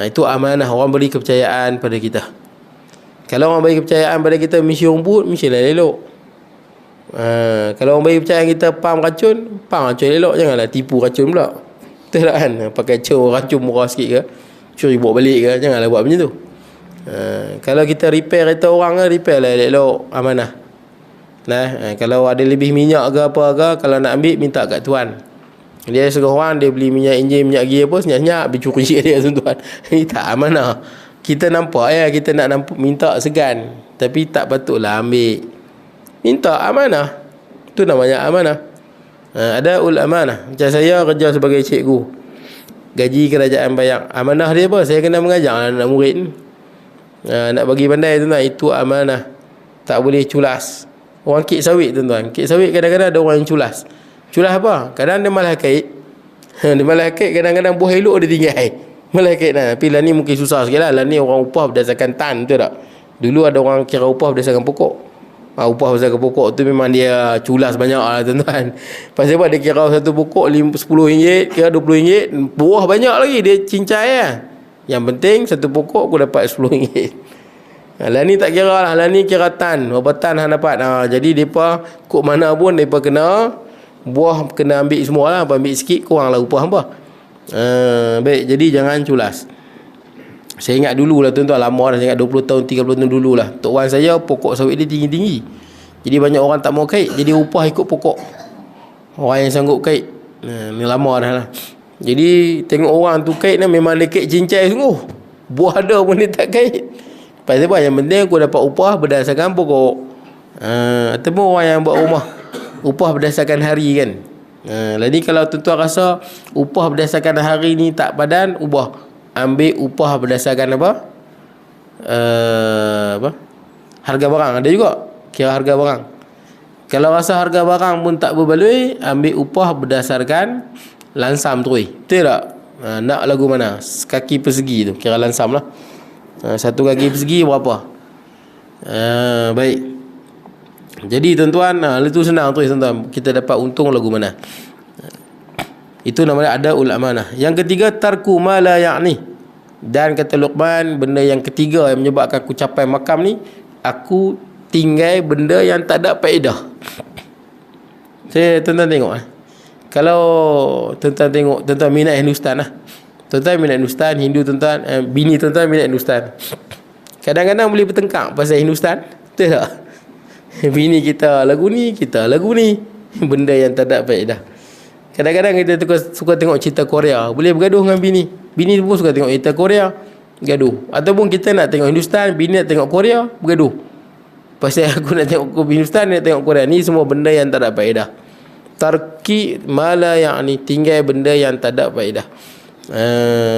Itu amanah, orang beri kepercayaan pada kita. Kalau orang bagi kepercayaan pada kita misi rumput, mestilah elok. Kalau orang bagi kepercayaan kita faham racun elok. Janganlah tipu racun pula. Betul tak kan? Pakai racun murah sikit ke, curi bawa balik ke, janganlah buat macam tu. Kalau kita repair kereta orang ke, repair lah elok-elok, amanah. Kalau ada lebih minyak ke apa ke, kalau nak ambil minta kat tuan. Dia seorang dia beli minyak enjin, minyak gear apa, senyap-senyap habis curi dia tuan-tuan. Ini tak amanah. Kita nampak ya, kita nak minta segan, tapi tak patutlah ambil. Minta amanah. Itu namanya amanah. Ada amanah. Macam saya kerja sebagai cikgu, gaji kerajaan bayar. Amanah dia apa? Saya kena mengajar anak murid. Nak bagi pandai tuan-tuan, itu amanah. Tak boleh culas. Orang kek sawit tuan-tuan, kek sawit kadang-kadang ada orang yang culas. Culas apa? Kadang dia malah kait. Dia malah kait, kadang-kadang buah elok dia tinggal. Malah kait lah. Tapi lah ni mungkin susah sikit lah. Lah ni orang upah berdasarkan tan, betul tak? Dulu ada orang kira upah berdasarkan pokok. Upah berdasarkan pokok tu memang dia culas banyak lah tuan-tuan. Pasal apa? Dia kira satu pokok RM10, kira RM20, buah banyak lagi. Dia cincai lah. Yang penting satu pokok aku dapat RM10. Lah ni tak kira lah. Lah ni kira tan. Berapa tan hang dapat. Jadi mereka kok mana pun mereka kena, buah kena ambil semua lah. Ambil sikit kurang lah upah hampa. Baik, jadi jangan culas. Saya ingat dulu lah tuan-tuan, lama dah. Saya ingat 20 tahun 30 tahun dulu lah. Tok Wan saya pokok sawit dia tinggi-tinggi. Jadi banyak orang tak mau kait. Jadi upah ikut pokok. Orang yang sanggup kait. Ni lama dah lah. Jadi tengok orang tu kait ni memang dia kait cincai sungguh. Buah ada pun dia tak kait. Pasal apa? Yang penting aku dapat upah berdasarkan pokok. Ataupun orang yang buat rumah, upah berdasarkan hari kan. Jadi kalau tuan-tuan rasa upah berdasarkan hari ni tak padan, ubah. Ambil upah berdasarkan apa? Harga barang. Ada juga kira harga barang. Kalau rasa harga barang pun tak berbaloi, ambil upah berdasarkan lansam terus. Betul tak? Nak lagu mana? Kaki persegi tu kira lansam lah. Satu kaki persegi berapa? Baik. Jadi tuan-tuan, itu senang terus tuan-tuan. Kita dapat untung lagu mana? Itu namanya adaul amanah. Yang ketiga, tarku ma la ya'ni. Dan kata Luqman, benda yang ketiga yang menyebabkan aku capai makam ni, aku tinggal benda yang tak ada faedah. Saya tuan-tuan tengok kalau tuan-tuan tengok, tuan-tuan minat Hindustan lah. Tuan-tuan minat Hindustan, Hindu tuan-tuan, bini tuan-tuan minat Hindustan. Kadang-kadang boleh bertengkar pasal Hindustan. Betul tak? Bini kita lagu ni, kita lagu ni. Benda yang tak ada faedah. Kadang-kadang kita suka tengok cerita Korea, boleh bergaduh dengan bini. Bini pun suka tengok cerita Korea, gaduh. Ataupun kita nak tengok Hindustan, bini nak tengok Korea, bergaduh. Pasal aku nak tengok Hindustan, nak tengok Korea. Ni semua benda yang tak ada faedah. Tarki mala yang ni, tinggal benda yang tak ada faedah.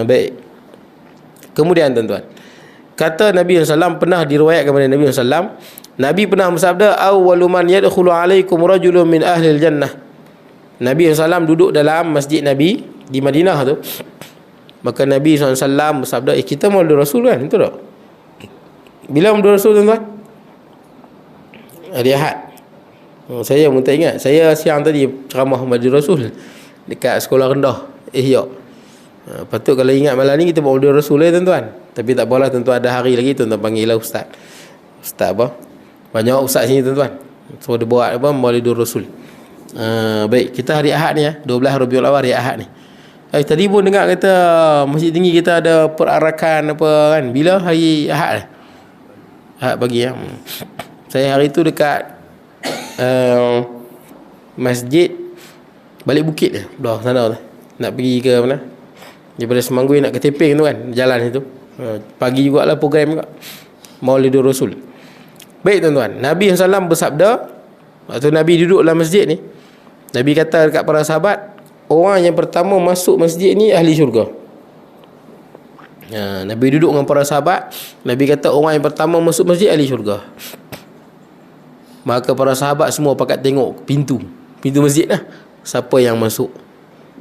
Baik. Kemudian tuan-tuan, kata Nabi SAW, pernah diriwayatkan kepada Nabi SAW, Nabi pernah bersabda, awwalu man yadkhulu alaikum rajulun min ahli jannah. Nabi SAW duduk dalam masjid Nabi di Madinah tu. Maka Nabi SAW bersabda, kita maulid Rasul kan? Betul tak? Bila maulid Rasul tuan-tuan? Hari Ahad. Saya pun tak ingat. Saya siang tadi ceramah maulid Rasul dekat sekolah rendah Ihya. Patut kalau ingat malam ni kita maulid Rasul tuan-tuan. Tapi tak apalah, tuan-tuan ada hari lagi, tuan-tuan panggil lah ustaz. Ustaz apa? Banyak ustaz sini tuan-tuan. So dia buat apa? Maulid Rasul. Baik, kita hari Ahad ni 12 Rabiul Awal hari Ahad ni. Tadi pun dengar kata Masjid Tinggi kita ada perarakan apa kan. Bila hari Ahad? Ahad pagi Saya hari tu dekat masjid Balik Bukit belah sana tu. Nak pergi ke mana? Daripada Semanggui nak ke Teping tu kan, jalan itu. Pagi jugalah program juga, Maulidur Rasul. Baik tuan-tuan, Nabi SAW bersabda, waktu Nabi duduk dalam masjid ni, Nabi kata dekat para sahabat, orang yang pertama masuk masjid ni ahli syurga. Nabi duduk dengan para sahabat, Nabi kata orang yang pertama masuk masjid ahli syurga. Maka para sahabat semua pakat tengok pintu masjid lah, siapa yang masuk.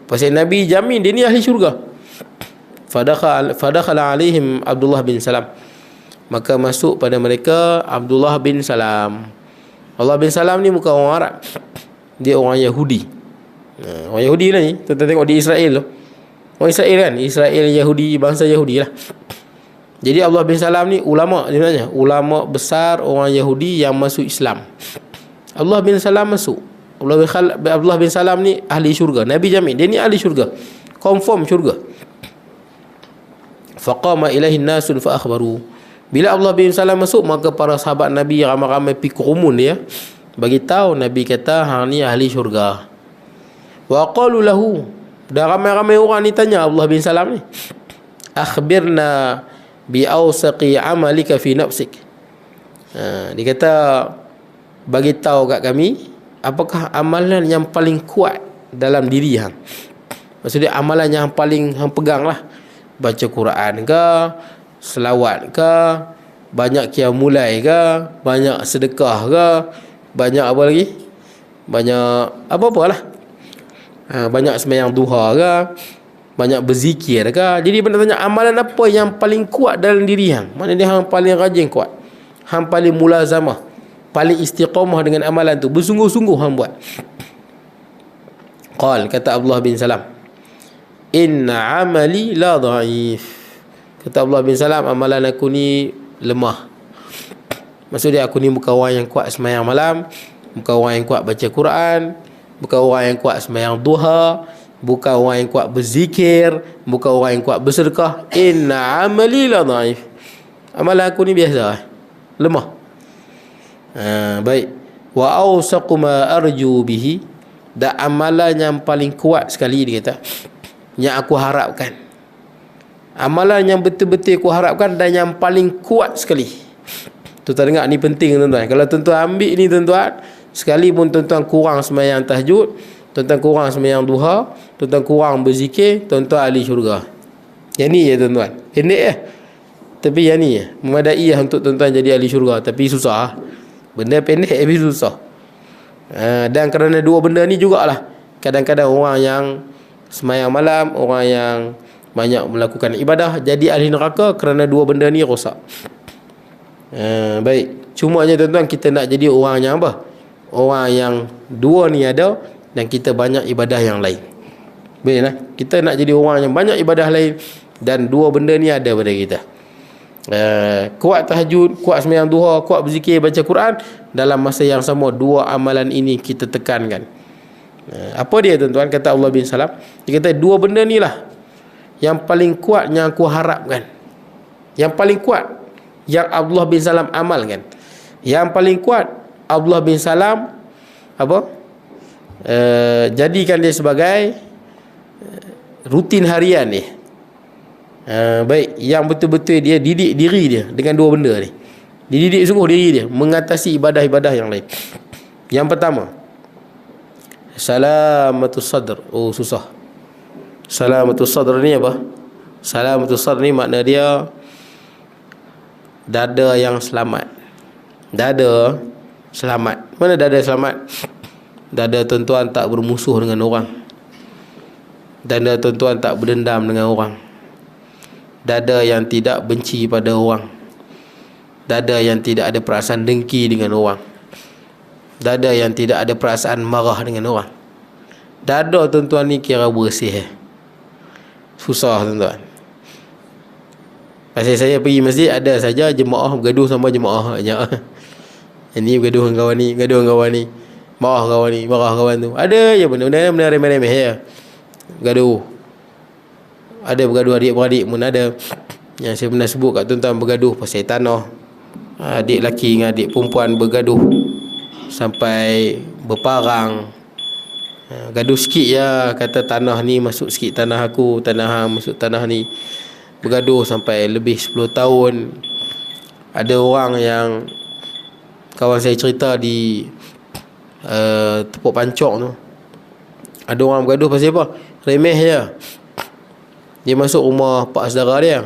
Pasal Nabi jamin dia ni ahli syurga. Fadakhala alaihim Abdullah bin Salam. Maka masuk pada mereka Abdullah bin Salam. Abdullah bin Salam ni bukan orang Arab, dia orang Yahudi. Orang Yahudi lah ni. Kita tengok di Israel tu, orang Israel kan, Israel Yahudi, bangsa Yahudi lah. Jadi Abdullah bin Salam ni ulama, sebenarnya ulama besar orang Yahudi yang masuk Islam. Abdullah bin Salam masuk. Abdullah bin Salam ni ahli syurga. Nabi jamin dia ni ahli syurga. confirm syurga. Faqama ilaihi nasun fa akhbaru. Bila Abdullah bin Salam masuk, maka para sahabat Nabi ramai-ramai pi kerumun dia, bagi tahu Nabi kata hang ni ahli syurga. Wa qalu lahu, dah ramai-ramai orang ni tanya Abdullah bin Salam ni, akhbirna bi awsaqi amalika fi nafsik. Dia kata, bagi tahu kat kami apakah amalan yang paling kuat dalam diri hang. Maksudnya amalan yang paling hang pegang lah. Baca Quran ke, selawat ke, banyak qiyamulai ke, banyak sedekah ke, banyak apa lagi, banyak apa-apalah, banyak sembahyang duha ke, banyak berzikir ke. Jadi benda tanya amalan apa yang paling kuat dalam diri hang. Maknanya hang paling rajin kuat, hang paling mulazamah, paling istiqamah dengan amalan tu, bersungguh-sungguh hang buat. Kata Abdullah bin Salam, inna amali la dhaif. Kata Abdullah bin Salam, amalan aku ni lemah. Maksudnya aku ni bukan orang yang kuat sembahyang malam, bukan orang yang kuat baca Quran, bukan orang yang kuat sembahyang duha, bukan orang yang kuat berzikir, bukan orang yang kuat bersedekah. Inna amali la dhaif. Amalan aku ni biasa, lemah. Baik. Wa awsaqu ma arju bihi, dan amalan yang paling kuat sekali, dia kata, yang aku harapkan, amalan yang betul-betul aku harapkan dan yang paling kuat sekali. Tuan-tuan dengar, ni penting tuan-tuan. Kalau tuan-tuan ambil ni tuan-tuan, sekalipun tuan-tuan kurang sembahyang tahajud, tuan-tuan kurang sembahyang duha, tuan-tuan kurang berzikir, tuan-tuan ahli syurga. Yang ni ya tuan-tuan, pendek ya, tapi yang ni ya memadai lah untuk tuan-tuan jadi ahli syurga. Tapi susah, benda pendek tapi susah. Dan kerana dua benda ni jugalah, kadang-kadang orang yang sembahyang malam, orang yang banyak melakukan ibadah, jadi ahli neraka kerana dua benda ni rosak. Baik, cumanya tuan-tuan, kita nak jadi orang yang apa? Orang yang dua ni ada dan kita banyak ibadah yang lain. Baiklah, kita nak jadi orang yang banyak ibadah lain dan dua benda ni ada pada kita. Kuat tahajud, kuat sembahyang duha, kuat berzikir, baca Quran, dalam masa yang sama dua amalan ini kita tekankan. Apa dia tuan-tuan? Kata Allah bin Salam, dia kata dua benda ni lah yang paling kuat yang aku harapkan, yang paling kuat yang Abdullah bin Salam amalkan. Yang paling kuat Abdullah bin Salam apa? Jadikan dia sebagai rutin harian dia. Baik, yang betul-betul dia didik diri dia dengan dua benda ni. Dididik sungguh diri dia mengatasi ibadah-ibadah yang lain. Yang pertama, salamatus sadr. Oh, susah. Salamatus sadr ni apa? Salamatus sadr ni makna dia dada yang selamat. Dada selamat. Mana dada selamat? Dada tuan-tuan tak bermusuh dengan orang. Dada tuan-tuan tak berdendam dengan orang. Dada yang tidak benci pada orang. Dada yang tidak ada perasaan dengki dengan orang. Dada yang tidak ada perasaan marah dengan orang. Dada tuan-tuan ni kira bersih. Susah tuan-tuan. Pasal saya pergi masjid, ada saja jemaah bergaduh sama jemaah aja. Ini bergaduh dengan kawan ni, bergaduh dengan kawan ni, marah kawan ni, marah kawan tu. Ada je benda-benda remeh-remeh ya. Bergaduh. Ada bergaduh adik-beradik pun ada. Yang saya pernah sebut kat tuan-tuan, bergaduh pasal tanah. Adik lelaki dengan adik perempuan bergaduh sampai berparang. Gaduh sikit ya, kata tanah ni masuk sikit tanah aku, tanah hang masuk tanah ni. Bergaduh sampai lebih 10 tahun. Ada orang yang kawan saya cerita di Tepuk Pancok tu, ada orang bergaduh pasal apa? Remeh je. Dia masuk rumah pak saudara dia.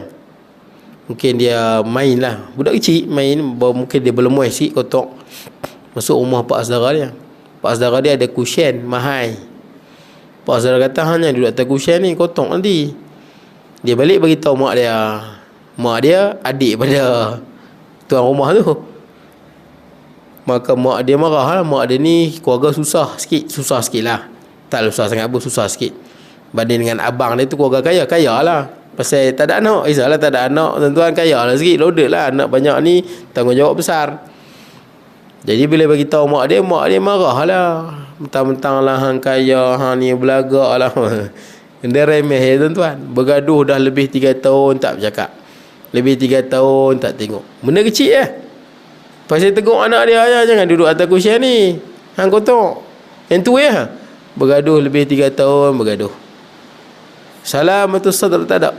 Mungkin dia main lah, budak kecil main, mungkin dia berlemuai sikit kotak. Masuk rumah pak saudara dia. Pak saudara dia ada kusyen mahal. Pak saudara kata, hanya duduk atas kusyen ni, kotak nanti. Dia balik beritahu mak dia. Mak dia adik pada tuan rumah tu. Maka mak dia marah lah. Mak dia ni keluarga susah sikit lah. Tak susah sangat pun, susah sikit. Banding dengan abang dia tu keluarga kaya, kaya lah. Pasal tak ada anak. Isyalah tak ada anak, tuan-tuan, kaya lah sikit, loaded lah. Anak banyak ni tanggungjawab besar. Jadi bila beritahu mak dia marah lah. Mentang-mentang lah hang kaya, hang ni belagak lah. Benda remeh ya tuan-tuan. Bergaduh dah lebih 3 tahun tak bercakap. Lebih 3 tahun tak tengok. Benda kecil lah. Pasal tegur anak dia, jangan duduk atas kursi ni. Hang kotor. Yang tu ya. Bergaduh lebih 3 tahun bergaduh. Salamatus sadr tak ada.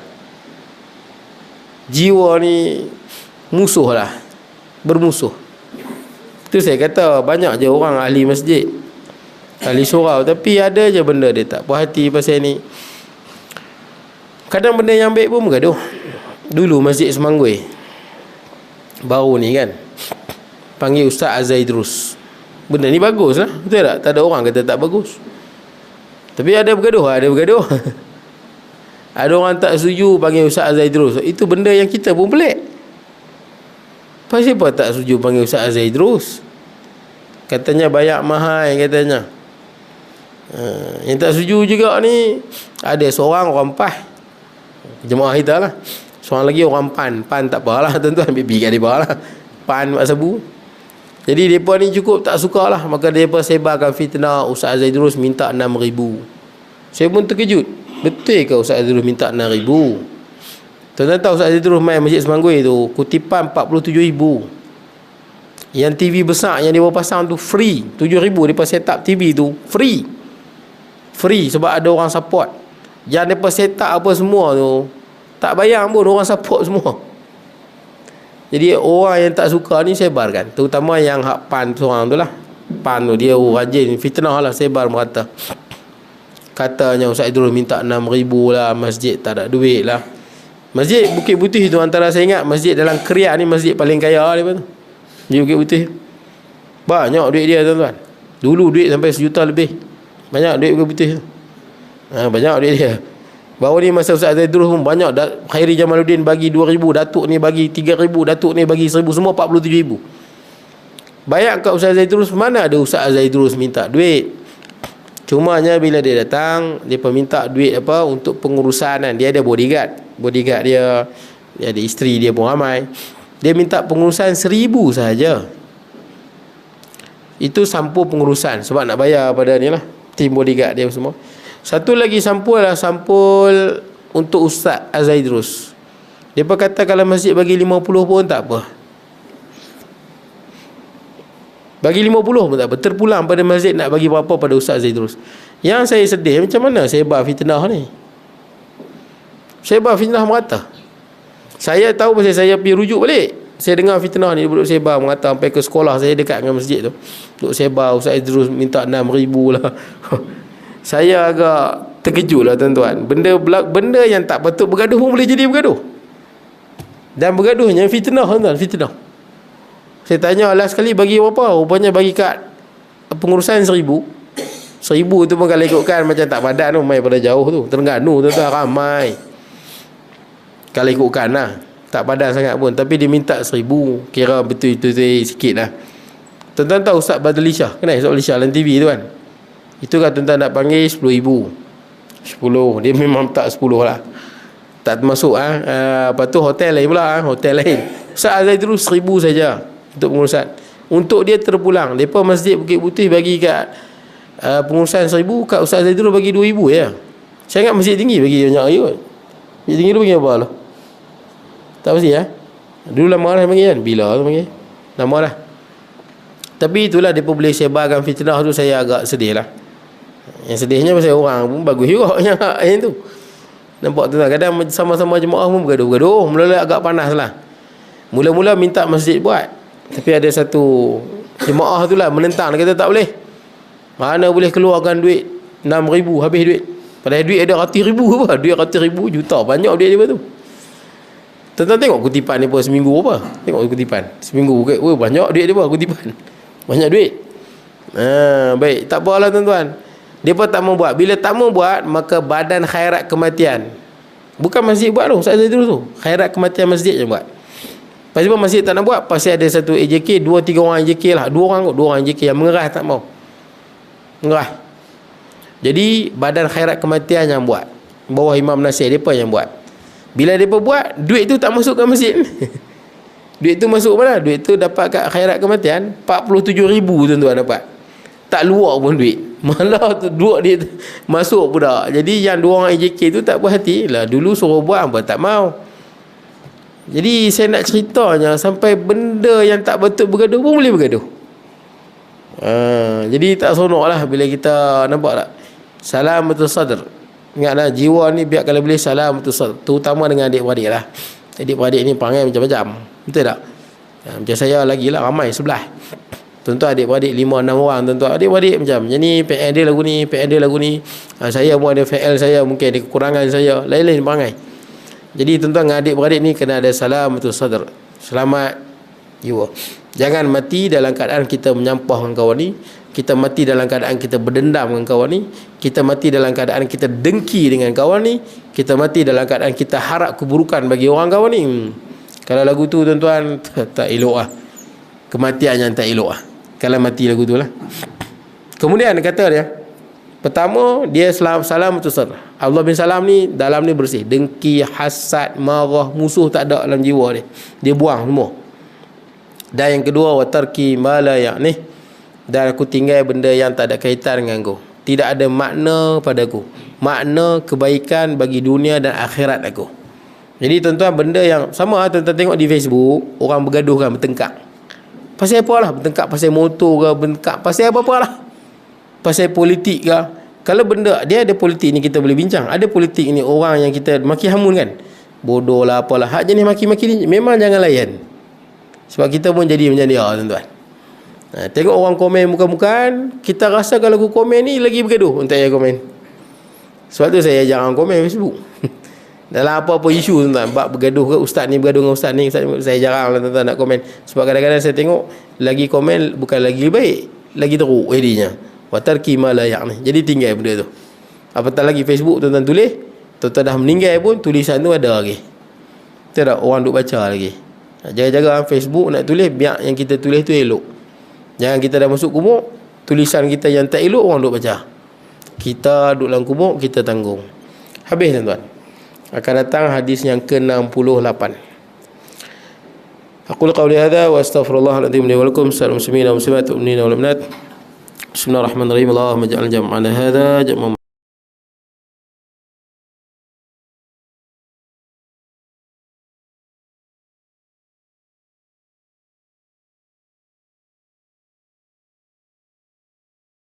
Jiwa ni musuh lah. Bermusuh. Itu saya kata banyak je orang ahli masjid, ahli surau, tapi ada je benda dia tak puas hati pasal ni. Kadang benda yang baik pun bergaduh. Dulu Masjid Semanggui baru ni kan, panggil Ustaz Azaidrus. Benda ni bagus lah, betul tak? Tak ada orang kata tak bagus. Tapi ada bergaduh, ada bergaduh. Ada orang tak setuju panggil Ustaz Azaidrus. Itu benda yang kita pun pelik. Pasal apa tak setuju panggil Ustaz Azaidrus? Katanya bayar mahal katanya. Yang tak setuju juga ni ada seorang orang PAS, jemaah kita lah. Seorang lagi orang PAN tak apalah tuan-tuan, ambil pergi kat mereka lah. PAN Mak Sabu. Jadi mereka ni cukup tak suka lah. Maka mereka sebarkan fitnah Ustaz Azaidrus minta 6,000. Saya pun terkejut. Betul ke Ustaz Azaidrus minta 6,000? Tuan-tuan tahu Ustaz Azaidrus main Masjid Semanggui tu kutipan 47,000. Yang TV besar yang dia pasang tu free. 7,000 dia set up TV tu free. Free sebab ada orang support. Yang dia set up apa semua tu tak bayar pun, orang support semua. Jadi orang yang tak suka ni sebarkan. Terutama yang hak PAN seorang tu lah. PAN tu dia rajin fitnah lah, sebar merata. Katanya Ustaz Azaidrus minta 6,000 lah, masjid tak ada duit lah. Masjid Bukit Putih tu antara saya ingat masjid dalam Kriak ni masjid paling kaya dia tu. Di Bukit Putih. Banyak duit dia tuan-tuan. Dulu duit sampai 1 juta lebih. Banyak duit Bukit Putih tu. Banyak duit dia. Baru ni masa Ustaz Azaidrus pun banyak. Khairi Jamaluddin bagi 2,000, Datuk ni bagi 3,000, Datuk ni bagi 1,000, semua 47,000. Bayar kat Ustaz Azaidrus, mana ada Ustaz Azaidrus minta duit. Cumanya bila dia datang, dia minta duit apa untuk pengurusan kan. Dia ada bodyguard. Bodyguard dia ada isteri dia pun ramai. Dia minta pengurusan 1,000 sahaja. Itu sampul pengurusan sebab nak bayar pada ni lah, tim bodyguard dia semua. Satu lagi sampul lah, sampul untuk Ustaz Azaidrus. Dia pun kata kalau masjid bagi 50 pun tak apa. Bagi 50 pun tak apa. Terpulang pada masjid nak bagi berapa pada Ustaz Azaidrus. Yang saya sedih, macam mana sebar fitnah ni? Sebar fitnah merata. Saya tahu pasal saya pergi rujuk balik. Saya dengar fitnah ni duduk sebar merata sampai ke sekolah saya dekat dengan masjid tu. Duduk sebar Ustaz Azaidrus minta 6,000 lah. Saya agak terkejut lah tuan-tuan. Benda yang tak patut bergaduh pun boleh jadi bergaduh. Dan bergaduhnya fitnah tuan-tuan, fitnah. Saya tanya last sekali bagi berapa? Rupanya bagi kat pengurusan 1,000. 1,000 tu pun kalau ikutkan macam tak padan tu, main pada jauh tu. Terengganu tuan-tuan ramai. Kalau ikutkan lah, tak padan sangat pun. Tapi dia minta 1,000. Kira betul-betul sikit lah. Tuan-tuan tahu Ustaz Badli Shah? Kenal Ustaz Badli Shah dalam TV tu kan? Itu kan tuan-tuan nak panggil 10,000. 10. Dia memang tak 10 lah. Tak termasuk apa tu hotel lain pula. Hotel lain. Ustaz Azaidrus 1,000 saja untuk pengurusan. Untuk dia terpulang. Depa Masjid Bukit Putih bagi kat pengurusan 1,000, kat Ustaz Azaidrus bagi 2,000 ya. Saya ingat Masjid Tinggi bagi banyak lagi kot. Masjid Tinggi tu bagi apa lah? Tak pasti ya. Dulu lama lah panggil kan. Bila tu panggil? Lama lah. Tapi itulah depa boleh sebarkan fitnah tu, saya agak sedih lah. Yang sedihnya pasal orang pun bagus juga yang tu. Nampak tu tak? Kadang sama-sama jemaah pun bergaduh-gaduh. Mula-mula agak panas lah. Mula-mula minta masjid buat. Tapi ada satu jemaah tu lah menentang. Dia kata tak boleh. Mana boleh keluarkan duit 6,000 habis duit. Padahal duit ada ratus ribu apa. Duit ratus ribu juta. Banyak duit dia tu. Tuan-tuan tengok kutipan dia pun seminggu apa. Tengok kutipan. Seminggu. Oh, banyak duit dia pun kutipan. Banyak duit. Baik. Tak apalah tuan-tuan. Dia pun tak mau buat. Bila tak mau buat, maka Badan Khairat Kematian. Bukan masjid buat tu. Saya terus tu. Khairat Kematian masjid je buat. Pasal apa masjid tak nak buat? Pasal ada satu AJK, 2-3 orang AJK lah. 2 orang AJK yang mengerah tak mau. Mengerah. Jadi Badan Khairat Kematian yang buat. Bawah Imam Nasir, mereka yang buat. Bila mereka buat, duit tu tak masuk ke masjid. Duit tu masuk mana? Duit tu dapat kat Khairat Kematian 47,000 tuan-tuan dapat. Tak luar pun duit. Malah tu duduk dia masuk budak. Jadi yang dua orang AJK tu tak berhati lah. Dulu suruh buat apa tak mau. Jadi saya nak ceritanya sampai benda yang tak betul bergaduh pun boleh bergaduh. Jadi tak seronok lah bila kita nampak tak. Salamatul sadr. Ingatlah jiwa ni biar kalau boleh salamatul sadr. Terutama dengan adik-beradik lah. Adik-beradik ni perangai macam-macam. Betul tak? Macam saya lagi lah ramai sebelah. Tentu adik-beradik 5-6 orang. Tentu adik-beradik macam ni PL dia lagu ni, PL dia lagu ni. Saya pun ada PL saya, mungkin ada kekurangan saya, lain-lain perangai. Jadi tuan-tuan dengan adik-beradik ni kena ada salamatul sadr. Selamat jiwa. Jangan mati dalam keadaan kita menyampah dengan kawan ni. Kita mati dalam keadaan kita berdendam dengan kawan ni. Kita mati dalam keadaan kita dengki dengan kawan ni. Kita mati dalam keadaan kita harap keburukan bagi orang kawan ni. Kalau lagu tu tuan-tuan tak elok lah. Kematian yang tak elok lah kalau mati lagu tu lah. Kemudian kata dia, pertama dia salam tu sadr. Allah bin Salam ni dalam ni bersih. Dengki, hasad, marah, musuh tak ada dalam jiwa dia. Dia buang semua. Dan yang kedua, wa tarki ma la ya'ni. Dan aku tinggal benda yang tak ada kaitan dengan aku. Tidak ada makna padaku. Makna kebaikan bagi dunia dan akhirat aku. Jadi tuan-tuan, benda yang sama tuan-tuan tengok di Facebook, orang bergaduh kan, bertengkar. Pasal apa lah? Bertengkar pasal motor ke, bertengkar pasal apa-apa lah. Pasal politik ke. Kalau benda, dia ada politik ni kita boleh bincang. Ada politik ni orang yang kita maki hamun kan. Bodoh lah apalah. Hak jenis maki-maki ni memang jangan layan. Sebab kita pun jadi macam dia tuan-tuan. Tengok orang komen bukan-bukan, kita rasa kalau aku komen ni lagi bergaduh untuk saya komen. Sebab tu saya jarang komen Facebook. Dalam apa-apa isu tuan-tuan, bab bergaduh ke ustaz ni bergaduh dengan ustaz ni, saya jarang lah tuan-tuan nak komen. Sebab kadang-kadang saya tengok lagi komen bukan lagi baik, lagi teruk jadinya. Wa tarki ma la ya'ni. Jadi tinggal benda tu. Apatah lagi Facebook tuan-tuan tulis, tuan-tuan dah meninggal pun tulisan tu ada lagi. Betul tak? Orang duk baca lagi. Jaga-jaga Facebook nak tulis, biar yang kita tulis tu elok. Jangan kita dah masuk kubur, tulisan kita yang tak elok orang duk baca. Kita duduk dalam kubur, kita tanggung. Habis tuan-tuan. Akan datang hadis yang ke-68. Aqul qawli hadha wa astaghfirullahaladzim li wa lakum. Assalamu alaikum warahmatullahi wabarakatuh. Bismillahirrahmanirrahim. Allahumma ja'al jam'ana hadha jam'an